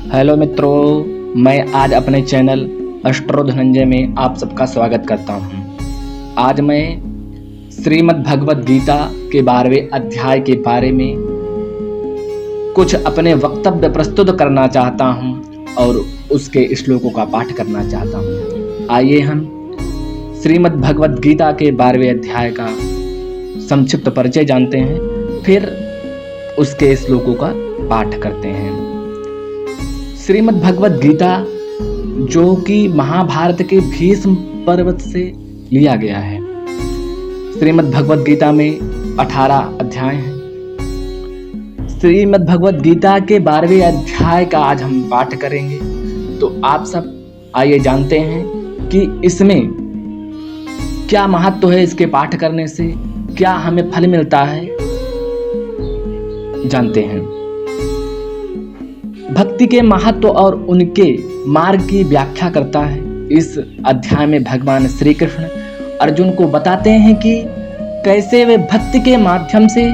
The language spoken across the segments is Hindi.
हेलो मित्रों, मैं आज अपने चैनल एस्ट्रो धनंजय में आप सबका स्वागत करता हूं। आज मैं श्रीमद् भगवद गीता के 12वें अध्याय के बारे में कुछ अपने वक्तव्य प्रस्तुत करना चाहता हूं और उसके श्लोकों का पाठ करना चाहता हूं। आइए हम श्रीमद् भगवद गीता के 12वें अध्याय का संक्षिप्त परिचय जानते हैं, फिर उसके श्लोकों का पाठ करते हैं। श्रीमद् भगवद गीता जो कि महाभारत के भीष्म पर्वत से लिया गया है। श्रीमद् भगवद गीता में 18 अध्याय हैं। श्रीमद् भगवद गीता के 12वें अध्याय का आज हम पाठ करेंगे। तो आप सब आइए जानते हैं कि इसमें क्या महत्व है, इसके पाठ करने से क्या हमें फल मिलता है, जानते हैं। भक्ति के महत्व और उनके मार्ग की व्याख्या करता है। इस अध्याय में भगवान श्री कृष्ण अर्जुन को बताते हैं कि कैसे वे भक्ति के माध्यम से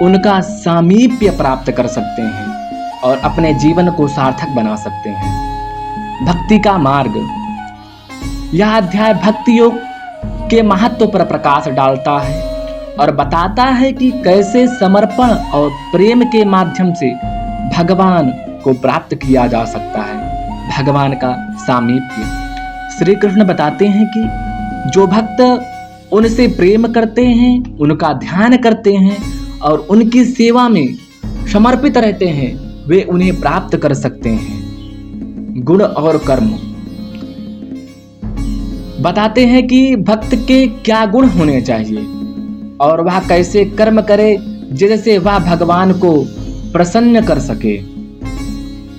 उनका सामीप्य प्राप्त कर सकते हैं और अपने जीवन को सार्थक बना सकते हैं। भक्ति का मार्ग, यह अध्याय भक्ति योग के महत्व पर प्रकाश डालता है और बताता है कि कैसे समर्पण और प्रेम के माध्यम से भगवान को प्राप्त किया जा सकता है, भगवान का सामीप्य। श्री कृष्ण बताते हैं कि जो भक्त उनसे प्रेम करते हैं, उनका ध्यान करते हैं और उनकी सेवा में समर्पित रहते हैं, वे उन्हें प्राप्त कर सकते हैं। गुण और कर्म बताते हैं कि भक्त के क्या गुण होने चाहिए और वह कैसे कर्म करे जिससे वह भगवान को प्रसन्न कर सके।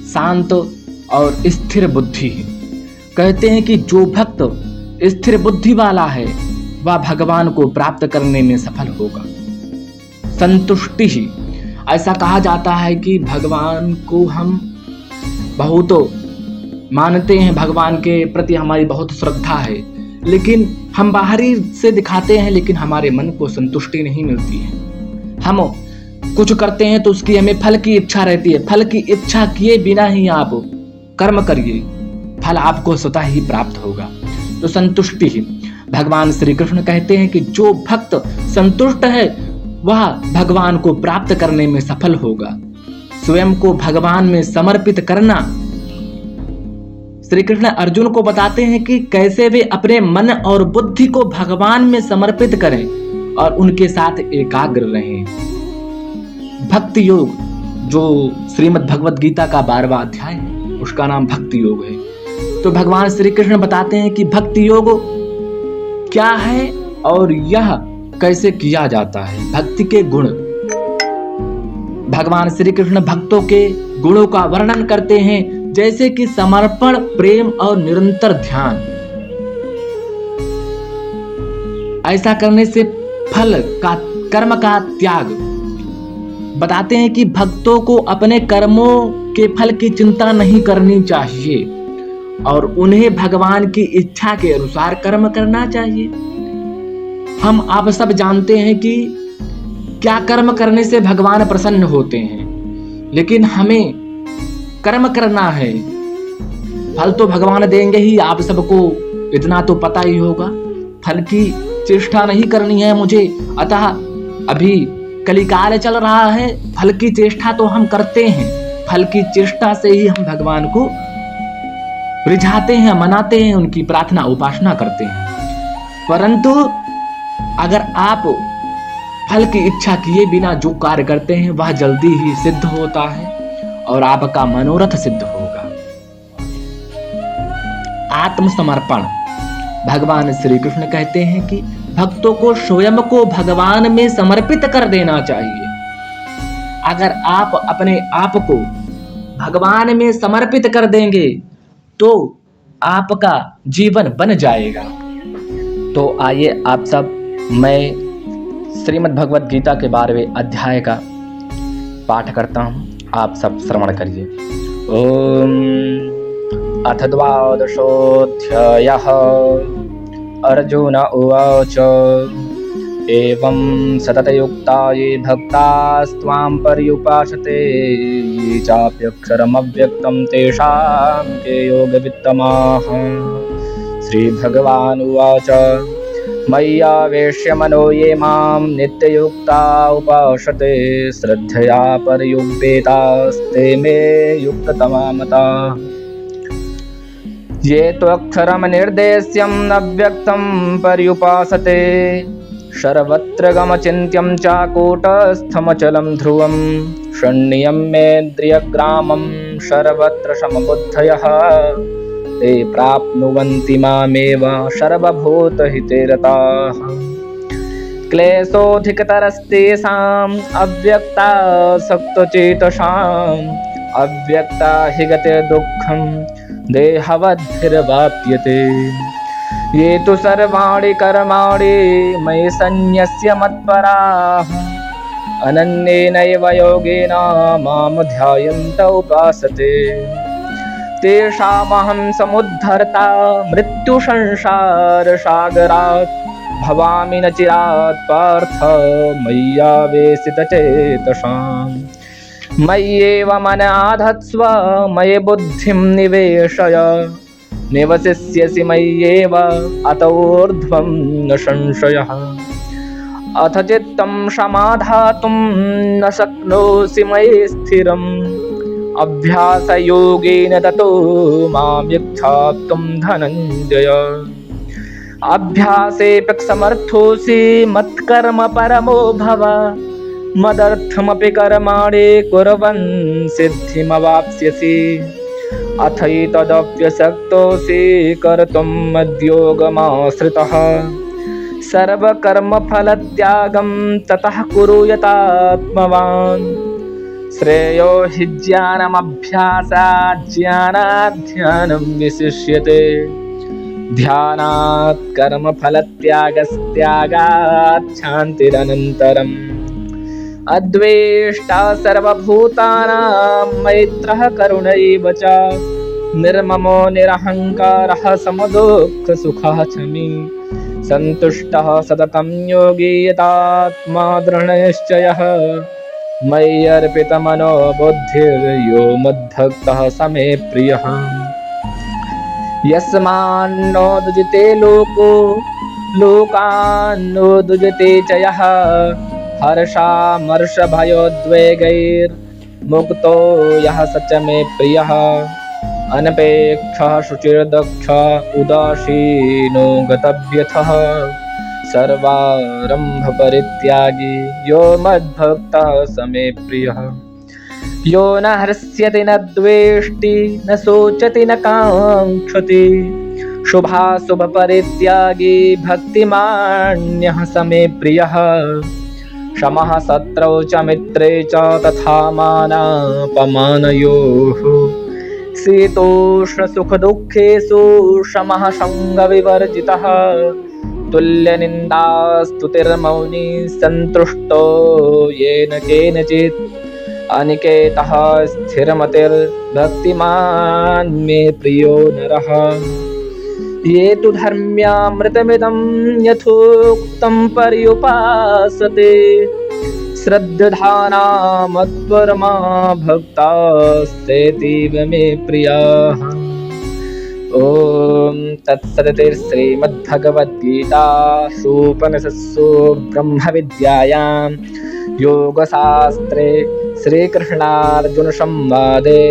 शांत और स्थिर बुद्धि, कहते हैं कि जो भक्त स्थिर बुद्धि वाला है वह भगवान को प्राप्त करने में सफल होगा। संतुष्टि, ऐसा कहा जाता है कि भगवान को हम बहुत मानते हैं, भगवान के प्रति हमारी बहुत श्रद्धा है, लेकिन हम बाहरी से दिखाते हैं लेकिन हमारे मन को संतुष्टि नहीं मिलती है। हम कुछ करते हैं तो उसकी हमें फल की इच्छा रहती है। फल की इच्छा किए बिना ही आप कर्म करिए, फल आपको स्वतः ही प्राप्त होगा। तो संतुष्टि ही, भगवान श्री कृष्ण कहते हैं कि जो भक्त संतुष्ट है वह भगवान को प्राप्त करने में सफल होगा। स्वयं को भगवान में समर्पित करना, श्री कृष्ण अर्जुन को बताते हैं कि कैसे वे अपने मन और बुद्धि को भगवान में समर्पित करें और उनके साथ एकाग्र रहें। भक्ति योग, जो श्रीमद् भगवद गीता का 12वां अध्याय है, उसका नाम भक्ति योग है। तो भगवान श्री कृष्ण बताते हैं कि भक्ति योग क्या है और यह कैसे किया जाता है। भक्ति के गुण, भगवान श्री कृष्ण भक्तों के गुणों का वर्णन करते हैं, जैसे कि समर्पण, प्रेम और निरंतर ध्यान। ऐसा करने से फल का, कर्म का त्याग। बताते हैं कि भक्तों को अपने कर्मों के फल की चिंता नहीं करनी चाहिए और उन्हें भगवान की इच्छा के अनुसार कर्म करना चाहिए। हम आप सब जानते हैं कि क्या कर्म करने से भगवान प्रसन्न होते हैं, लेकिन हमें कर्म करना है, फल तो भगवान देंगे ही, आप सबको इतना तो पता ही होगा। फल की चेष्टा नहीं करनी है मुझे, अतः अभी कलिकाल चल रहा है, फल की चेष्टा तो हम करते हैं, फल की चेष्टा से ही हम भगवान को रिझाते हैं, मनाते हैं, उनकी प्रार्थना उपासना करते हैं। परंतु अगर आप फल की इच्छा किए बिना जो कार्य करते हैं वह जल्दी ही सिद्ध होता है और आपका मनोरथ सिद्ध होगा। आत्मसमर्पण, भगवान श्री कृष्ण कहते हैं कि भक्तों को स्वयं को भगवान में समर्पित कर देना चाहिए। अगर आप अपने आप को भगवान में समर्पित कर देंगे तो आपका जीवन बन जाएगा। तो आइए आप सब, मैं श्रीमद् भगवद गीता के 12वें अध्याय का पाठ करता हूँ, आप सब श्रवण करिए। ओम अथ द्वादशोऽध्यायः। अर्जुन उवाच एवं सततयुक्ता ये भक्तास्त्वां पर्युपासते ये चाप्यक्षरमव्यक्तं तेषां के योगवित्तमाः। श्रीभगवानुवाच मय्यावेश्य मनो ये मां नित्ययुक्ता उपासते श्रद्धया पर्युपेतास्ते मे युक्ततमा मताः। ये त्वक्षरमनिर्देश्यम् अव्यक्तं पर्युपासते सर्वत्र गमचिन्त्यं चाकूटस्थमचलं ध्रुवं शण्यमेन्द्रियग्रामं सर्वत्र समबुद्धयः ते प्राप्नुवन्ति मामेव सर्वभूतहिते रताः। क्लेशोऽधिकतरस्तेषाम् अव्यक्तासक्तचेतसाम् अव्यक्ता हि गतिर्दुःखं देहवद्भिर्वाप्यते। ये तु सर्वाणि कर्माणि मयि सन्न्यस्य मत्पराः अनन्येनैव योगेन मां ध्यायन्त उपासते तेषामहं समुद्धर्ता मृत्युसंसारसागरात् भवामि न चिरात् पार्थ मय्यावेशितचेतसाम्। मय्येव मन आधत्स्व मयि बुद्धिं निवेशय निवसिष्यसि मय्येव अत ऊर्ध्वं न संशयः। अथ चित्तं समाधातुं न शक्नोषि मयि स्थिरम् अभ्यासयोगेन ततो मां युक्ताप्तुं धनञ्जय। अभ्यासेऽप्यसमर्थोऽसि मत्कर्म परमो भव मदर्थमपि कर्माणि कुर्वन् सिद्धिमवाप्स्यसि। अथैतदप्यशक्तोऽसि कर्तुं मद्योगमाश्रितः सर्वकर्मफलत्यागं ततः कुरु यतात्मवान्। श्रेयो हि ज्ञानमभ्यासात् ज्ञानात् ध्यानं विशिष्यते ध्यानात् कर्मफलत्यागस्त्यागात् शान्तिरनन्तरम्। अद्वेष्टा सर्वभूतानां मैत्रः करुणैव च निर्ममो निरहङ्कारः समदुःखसुखः क्षमी सन्तुष्टः सततं योगी यतात्मा दृढनिश्चयः मयि अर्पितमनो बुद्धिर्यो मद्भक्तः स मे प्रियः। यस्मान्नो दुजते लोको लोकान्नो दुजते च यः हर्षामर्षभयोद्वेगैर्मुक्तो यः स च मे प्रियः। अनपेक्षः शुचिर्दक्षः उदासीनो गतव्यथः सर्वारम्भपरित्यागी यो मद्भक्तः स मे प्रियः। यो न हृष्यति न द्वेष्टि न शोचति न काङ्क्षति शुभाशुभपरित्यागी भक्तिमान्यः स मे प्रियः। क्षमः शत्रौ च मित्रे च तथा मानापमानयोः शीतोष्णसुखदुःखेषु समः सङ्गविवर्जितः तुल्यनिन्दास्तुतिर्मौनी सन्तुष्टो येन केनचित् अनिकेतः स्थिरमतिर्भक्तिमान् मे प्रियो नरः। ये तु धर्म्यामृतमिदं यथोक्तं पर्युपासते श्रद्धाना मत्परमा भक्तास्तेतीव मे प्रियाः। ॐ तत्सदिति श्रीमद्भगवद्गीतासूपनिषत्सु ब्रह्मविद्यायां योगशास्त्रे श्रीकृष्णार्जुनसंवादे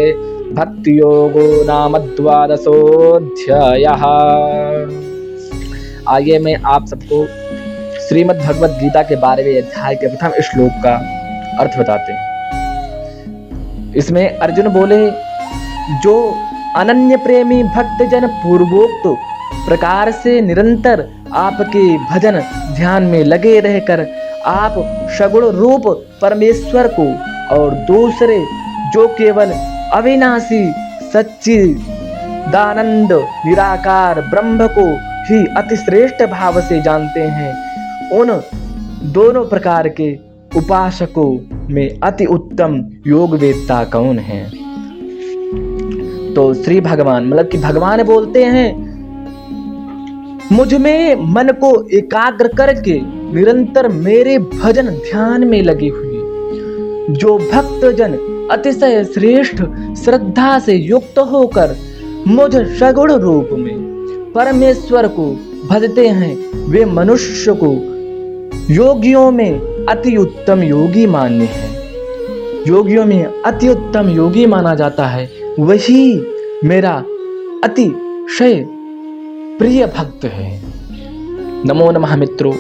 भक्तियोगो नाम 12वां आइए मैं आप सबको श्रीमद् भगवद गीता के 12वें अध्याय के प्रथम श्लोक का अर्थ बताते हैं। इसमें अर्जुन बोले, जो अनन्य प्रेमी भक्तजन पूर्वोक्त प्रकार से निरंतर आपके भजन ध्यान में लगे रहकर आप सगुण रूप परमेश्वर को और दूसरे जो केवल अविनाशी सच्चिदानंद निराकार ब्रह्म को ही अति श्रेष्ठ भाव से जानते हैं, उन दोनों प्रकार के उपासकों में अति उत्तम योगवेत्ता कौन है। तो श्री भगवान मतलब कि भगवान बोलते हैं मुझ में मन को एकाग्र करके निरंतर मेरे भजन ध्यान में लगी हुई जो भक्तजन अतिशय श्रेष्ठ श्रद्धा से युक्त होकर मुझ सगुण रूप में परमेश्वर को भजते हैं, वे मनुष्य को योगियों में अति उत्तम योगी मान्य है। योगियों में अति उत्तम योगी माना जाता है, वही मेरा अतिशय प्रिय भक्त है। नमो नमः मित्रों।